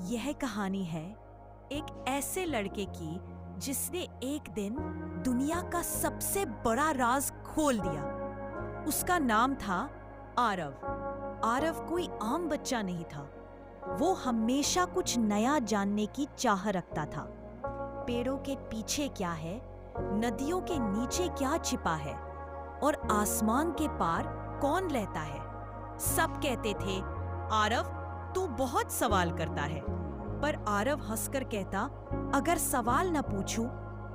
यह कहानी है एक ऐसे लड़के की जिसने एक दिन दुनिया का सबसे बड़ा राज खोल दिया। उसका नाम था आरव। आरव कोई आम बच्चा नहीं था। वो हमेशा कुछ नया जानने की चाह रखता था। पेड़ों के पीछे क्या है, नदियों के नीचे क्या छिपा है और आसमान के पार कौन रहता है। सब कहते थे, आरव तू बहुत सवाल करता है। पर आरव हंसकर कहता, अगर सवाल न पूछूं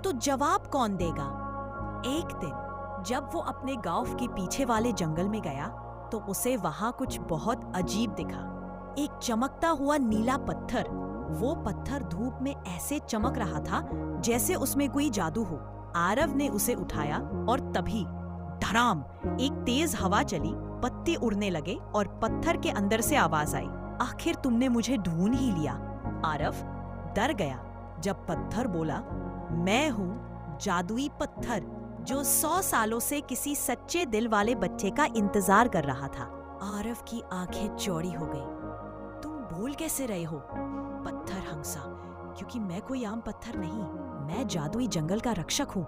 तो जवाब कौन देगा। एक दिन जब वो अपने गांव के पीछे वाले जंगल में गया तो उसे वहां कुछ बहुत अजीब दिखा। एक चमकता हुआ नीला पत्थर। वो पत्थर धूप में ऐसे चमक रहा था जैसे उसमें कोई जादू हो। आरव ने उसे उठाया और तभी धड़ाम एक तेज हवा चली, पत्ते उड़ने लगे और पत्थर के अंदर से आवाज आई, आखिर तुमने मुझे ढूंढ ही लिया। आरव डर गया जब पत्थर बोला, मैं हूँ जादुई पत्थर जो 100 सालों से किसी सच्चे दिल वाले बच्चे का इंतजार कर रहा था। आरव की आंखें चौड़ी हो गई। तुम बोल कैसे रहे हो? पत्थर हंसा, क्योंकि मैं कोई आम पत्थर नहीं, मैं जादुई जंगल का रक्षक हूँ।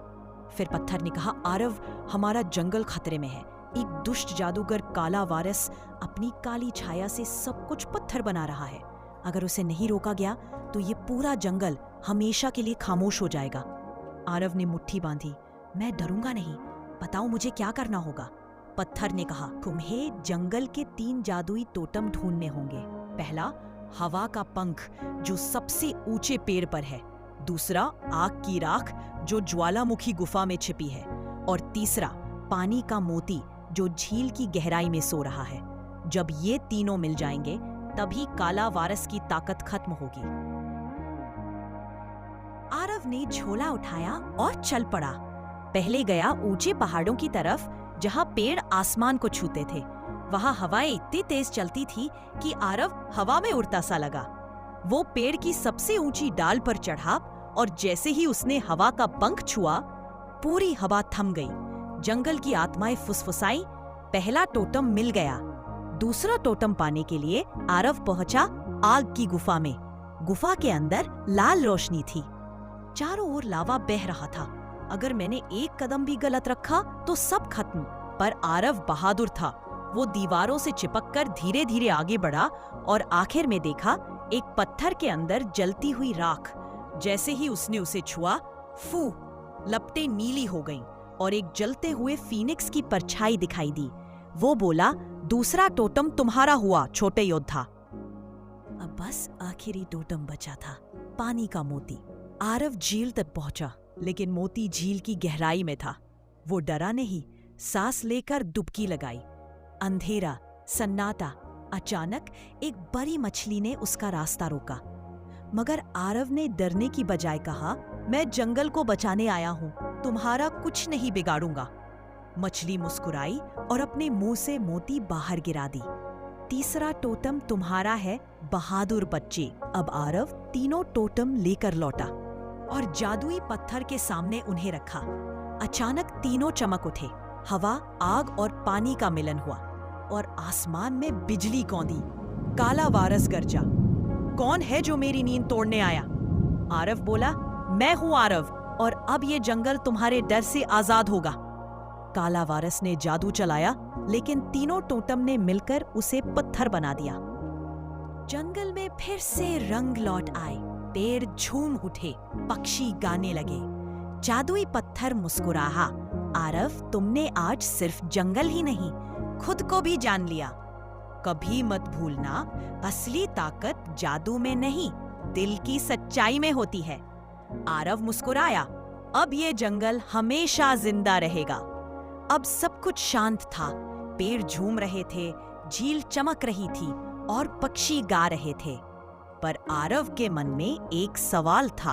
फिर पत्थर ने कहा, आरव हमारा जंगल खतरे में है। एक दुष्ट जादूगर काला वारिस अपनी काली छाया से सब कुछ पत्थर बना रहा है। अगर उसे नहीं रोका गया तो ये पूरा जंगल हमेशा के लिए खामोश हो जाएगा। आरव ने मुट्ठी बांधी, मैं डरूंगा नहीं, बताओ मुझे क्या करना होगा। पत्थर ने कहा, तुम्हें जंगल के 3 जादुई टोटम ढूंढने होंगे। पहला, हवा का पंख जो सबसे ऊंचे पेड़ पर है। दूसरा, आग की राख जो ज्वालामुखी गुफा में छिपी है। और तीसरा, पानी का मोती जो झील की गहराई में सो रहा है। जब ये तीनों मिल जाएंगे तभी काला वारिस की ताकत खत्म होगी। आरव ने झोला उठाया और चल पड़ा। पहले गया ऊंचे पहाड़ों की तरफ जहां पेड़ आसमान को छूते थे। वहां हवाएं इतनी तेज चलती थी कि आरव हवा में उड़ता सा लगा। वो पेड़ की सबसे ऊंची डाल पर चढ़ा और जैसे ही उसने हवा का पंख छुआ, पूरी हवा थम गई। जंगल की आत्माएं फुसफुसाई। पहला टोटम मिल गया। दूसरा टोटम पाने के लिए आरव पहुंचा आग की गुफा में। गुफा के अंदर लाल रोशनी थी। चारों ओर लावा बह रहा था। अगर मैंने एक कदम भी गलत रखा तो सब खत्म। पर आरव बहादुर था। वो दीवारों से चिपककर धीरे धीरे आगे बढ़ा और आखिर में देखा एक पत्थर के अंदर जलती हुई राख। जैसे ही उसने उसे छुआ, फू, लपटें नीली हो गईं और एक जलते हुए फीनिक्स की परछाई दिखाई दी। वो बोला, दूसरा टोटम तुम्हारा हुआ छोटे योद्धा। अब बस आखिरी टोटम बचा था, पानी का मोती। आरव झील तक पहुंचा, लेकिन मोती झील की गहराई में था। वो डरा नहीं, सांस लेकर डुबकी लगाई। अंधेरा, सन्नाटा। अचानक एक बड़ी मछली ने उसका रास्ता रोका। मगर आरव ने डरने की बजाय कहा, मैं जंगल को बचाने आया हूं, तुम्हारा कुछ नहीं बिगाड़ूंगा। मछली मुस्कुराई और अपने मुंह से मोती बाहर गिरा दी। तीसरा टोटम तुम्हारा है, बहादुर बच्चे। अब आरव तीनों टोटम लेकर लौटा और जादुई पत्थर के सामने उन्हें रखा। अचानक तीनों चमक उठे। हवा, आग और पानी का मिलन हुआ और आसमान में बिजली कौंधी। काला वारिस गरजा, कौन है जो मेरी नींद तोड़ने आया? आरव बोला, मैं हूं आरव, और अब ये जंगल तुम्हारे डर से आजाद होगा। काला वारिस ने जादू चलाया, लेकिन तीनों टोटम ने मिलकर उसे पत्थर बना दिया। जंगल में फिर से रंग लौट आए। पेड़ झूम उठे, पक्षी गाने लगे। जादुई पत्थर मुस्कुराहा, आरव तुमने आज सिर्फ जंगल ही नहीं, खुद को भी जान लिया। कभी मत भूलना, असली ताकत जादू में नहीं, दिल की सच्चाई में होती है। आरव मुस्कुराया, अब ये जंगल हमेशा जिंदा रहेगा। अब सब कुछ शांत था। पेड़ झूम रहे थे, झील चमक रही थी और पक्षी गा रहे थे। पर आरव के मन में एक सवाल था,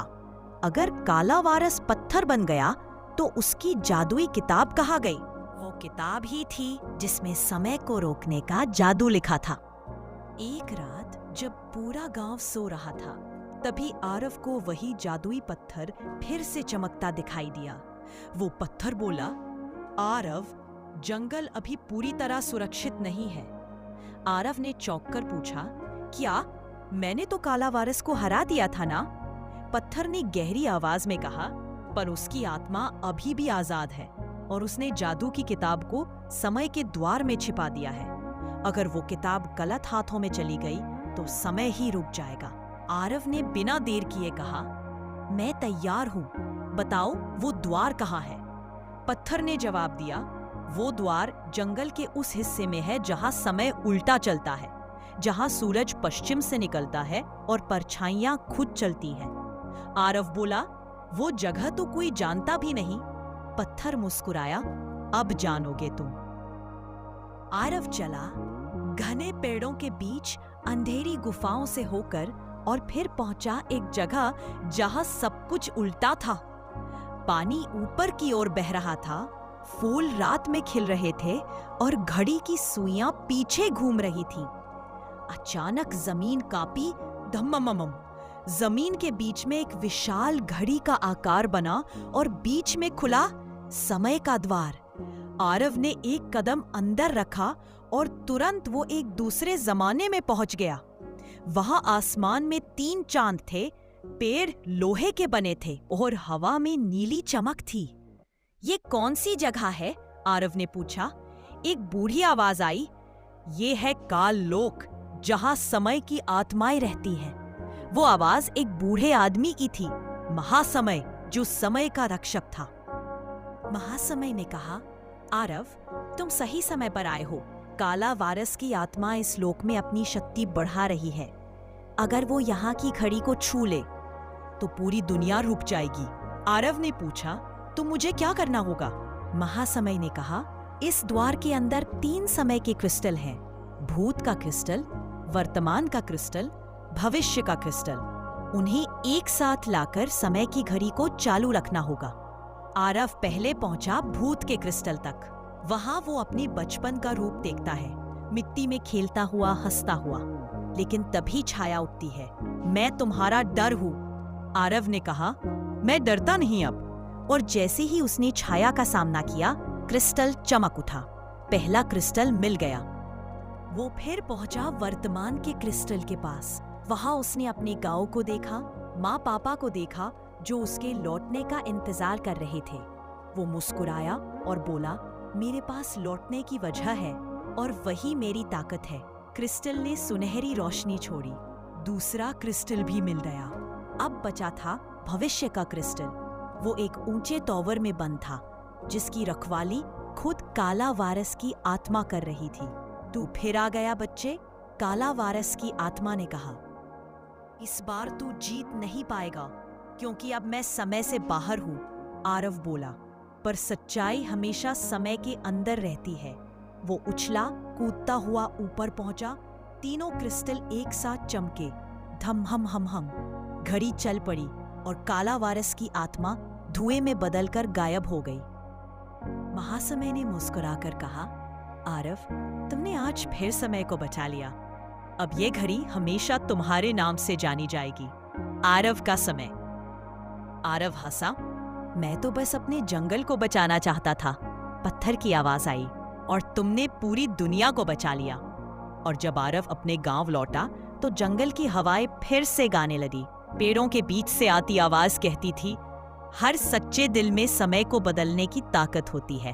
अगर काला वारिस पत्थर बन गया तो उसकी जादुई किताब कहाँ गई? वो किताब ही थी जिसमें समय को रोकने का जादू लिखा था। एक रात जब पूरा गांव सो रहा था, तभी आरव को वही जादुई पत्थर फिर से चमकता दिखाई दिया। वो पत्थर बोला, आरव जंगल अभी पूरी तरह सुरक्षित नहीं है। आरव ने चौंक कर पूछा, क्या? मैंने तो काला वारस को हरा दिया था ना, पत्थर ने गहरी आवाज में कहा। पर उसकी आत्मा अभी भी आजाद है और उसने जादू की किताब को समय के द्वार में छिपा दिया है। अगर वो किताब गलत हाथों में चली गई तो समय ही रुक जाएगा। आरव ने बिना देर किए कहा, मैं तैयार हूँ, बताओ वो द्वार कहाँ है? पत्थर ने जवाब दिया, वो द्वार जंगल के उस हिस्से में है जहाँ समय उल्टा चलता है, जहाँ सूरज पश्चिम से निकलता है और परछाइयाँ खुद चलती हैं। आरव बोला, वो जगह तो कोई जानता भी नहीं। पत्थर मुस्कुराया, अब जानोगे तुम। आरव चला, घने पेड़ों के बीच अंधेरी गुफाओं से होकर, और फिर पहुंचा एक जगह जहां सब कुछ उल्टा था। पानी ऊपर की ओर बह रहा था, फूल रात में खिल रहे थे और घड़ी की सुइयां पीछे घूम रही थीं। अचानक जमीन कांपी, धम्ममम। जमीन के बीच में एक विशाल घड़ी का आकार बना और बीच में खुला समय का द्वार। आरव ने एक कदम अंदर रखा और तुरंत वो एक दूसरे जमाने में पहुंच गया। वहां आसमान में 3 चांद थे, पेड़ लोहे के बने थे और हवा में नीली चमक थी। ये कौन सी जगह है? आरव ने पूछा। एक बूढ़ी आवाज आई, ये है काल लोक, जहां समय की आत्माएं रहती हैं। वो आवाज एक बूढ़े आदमी की थी, महासमय, जो समय का रक्षक था। महासमय ने कहा, आरव, तुम सही समय पर आए हो। काला वारस की आत्मा इस लोक में अपनी शक्ति बढ़ा रही है। अगर वो यहाँ की घड़ी को छू ले तो पूरी दुनिया रुक जाएगी। आरव ने पूछा, तो मुझे क्या करना होगा? महासमय ने कहा, इस द्वार के अंदर 3 समय के क्रिस्टल हैं, भूत का क्रिस्टल, वर्तमान का क्रिस्टल, भविष्य का क्रिस्टल। उन्हें एक साथ लाकर समय की घड़ी को चालू रखना होगा। आरव पहले पहुंचा भूत के क्रिस्टल तक। वहां वो अपने बचपन का रूप देखता है, मिट्टी में खेलता हुआ, हंसता हुआ। लेकिन तभी छाया उठती है, मैं तुम्हारा डर हूं। आरव ने कहा, मैं डरता नहीं अब। और जैसे ही उसने छाया का सामना किया, क्रिस्टल चमक उठा। पहला क्रिस्टल मिल गया। वो फिर पहुंचा वर्तमान के क्रिस्टल के पास। वहां उसने अपने गांव को देखा, माँ पापा को देखा जो उसके लौटने का इंतजार कर रहे थे। वो मुस्कुराया और बोला, मेरे पास लौटने की वजह है और वही मेरी ताकत है। क्रिस्टल ने सुनहरी रोशनी छोड़ी। दूसरा क्रिस्टल भी मिल गया। अब बचा था भविष्य का क्रिस्टल। वो एक ऊंचे टॉवर में बंद था, जिसकी रखवाली खुद काला वारस की आत्मा कर रही थी। तू फिर आ गया बच्चे, काला वारस की आत्मा ने कहा। इस बार तू जीत नहीं पाएगा, क्योंकि अब मैं समय से बाहर हूँ, आरव बोला। पर सच्चाई हमेशा समय के अंदर रहती है। वो उछला, कूदता हुआ ऊपर पहुंचा। तीनों क्रिस्टल एक साथ चमके, धम हम हम हम। घड़ी चल पड़ी और काला वारस की आत्मा धुएं में बदलकर गायब हो गई। महासमय ने मुस्कुराकर कहा, आरव, तुमने आज फिर समय को बचा लिया। अब ये घड़ी हमेशा तुम्हारे नाम से जानी जाएगी, आरव का समय। आरव हंसा, मैं तो बस अपने जंगल को बचाना चाहता था। पत्थर की आवाज आई, और तुमने पूरी दुनिया को बचा लिया। और जब आरव अपने गांव लौटा तो जंगल की हवाएं फिर से गाने लगी। पेड़ों के बीच से आती आवाज कहती थी, हर सच्चे दिल में समय को बदलने की ताकत होती है।